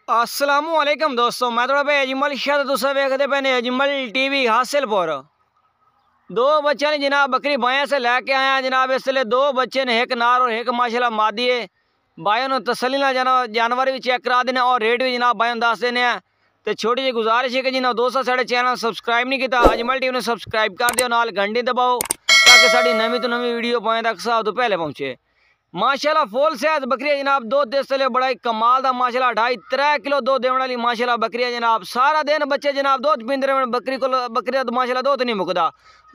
अस्सलामुअलैकुम दोस्तों, मैं थोड़ा भाई अजमल शाह तुसा वेखते पे ने अजमल टीवी हासिलपुर। दो बच्चे ने जनाब बकरी बाया से लैके आया जनाब। इसलिए दो बच्चे ने, एक नार और एक माशाल्लाह मादी है। बायों ने तसली ना जानवर भी चेक करा देने और रेट भी जनाब बायों दस देने हैं। तो छोटी जी गुजारिश है कि जिन्होंने दोस्तों साढ़े चैनल सब्सक्राइब नहीं किया अजमल टीवी ने सब्सक्राइब कर दिया, नाल घंटी दबाओ ताकि साड़ी नवी तो नवी वीडियो पाए तक सब तो पहले पहुँचे। माशाल्लाह फुल सेहत बकरी है जनाब। दूध दे चले बड़ा ही कमाल दा माशाल्लाह 2.5-3 किलो दूध देने वाली माशाल्लाह बकरी है जनाब। सारा दिन बच्चे जनाब दूध पींदे रहे बकरी को। बकरी का माशाल्लाह दूध नहीं मुकदा।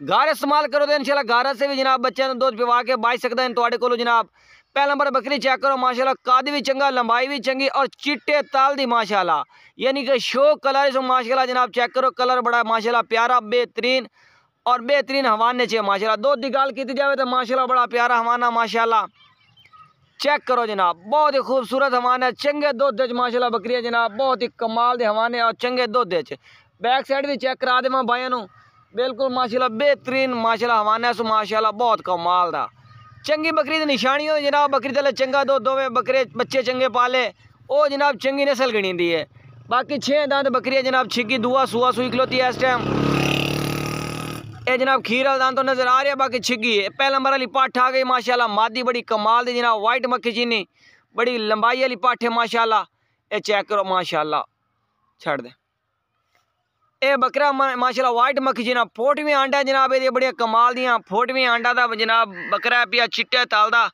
घर इस्तेमाल करो तो इंशाल्लाह घर से भी जनाब बच्चे दूध पिवा के बाई सकते हैं तुहाडे कोलों जनाब। पहला नंबर बकरी चेक करो माशाल्लाह, कद भी चंगा, लंबाई भी चंगी और चिट्टे ताल दी माशाल्लाह, यानी कि शो कलर इस माशाल्लाह जनाब चेक करो। कलर बड़ा माशाल्लाह प्यारा बेहतरीन और बेहतरीन हवाने चे माशाल्लाह। दूध की गल की जाए तो माशाल्लाह बड़ा प्यारा हवाना माशाल्लाह चेक करो जनाब। बहुत ही खूबसूरत हवाने, चंगे दुध माशाल्लाह बकरी है जनाब। बहुत ही कमाल के हवाने और चंगे दुध। बैक साइड भी चेक करा दे भाइयों नू, बिल्कुल माशाल्लाह बेहतरीन माशाल्लाह हवाने सो माशाल्लाह बहुत कमाल दा। चंगी बकरी की निशानी हो जनाब, बकरी तले चंगा दुध होवे, बकरे बच्चे चंगे पाले वो जनाब चंगी नस्ल गिनी है। बाकी 6 दांत बकरी है जनाब, छिगी दुआ सुआ सुई खलोती है इस टाइम। ये जनाब खीर वाला दान तो नजर आ रहा है, बाकी छिगी है। पहला नंबर वाली पाठ आ गई माशाल्लाह, मादी बड़ी कमाल दी जनाब, वाइट मक्खी चीनी बड़ी लंबाई वाली पाठ है माशाल्लाह। ये चेक करो माशाल्लाह, छड़ दे ये बकरा माशाल्लाह वाइट मक्खी जनाब। फोटवी आंडा जनाब, ये बड़िया कमाल दियाँ फोटवी आंडा दा जनाब बकरा पिया चिट्टे ताल दा।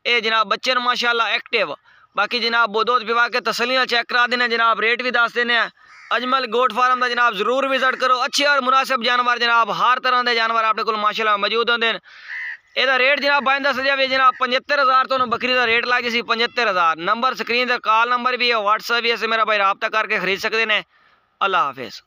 ये जनाब बच्चे ने माशाल्लाह एक्टिव। बाकी जनाब दूध पिवा के तसलियाँ चेक करा देने जनाब, रेट भी दस देने। अजमल गोट फार्म का जनाब जरूर विजिट करो। अच्छे और मुनासिब जानवर जनाब, हर तरह के जानवर अपने को माशाल्लाह मौजूद होंगे। यदा रेट जनाब बाइन दस जाए जनाब 75,000 तो बकरी का रेट लग गई 75,000। नंबर स्क्रीन का कॉल नंबर भी है, व्हाट्सएप भी है, मेरा भाई रब्ता करके खरीद सकते हैं। अल्लाह हाफिज़।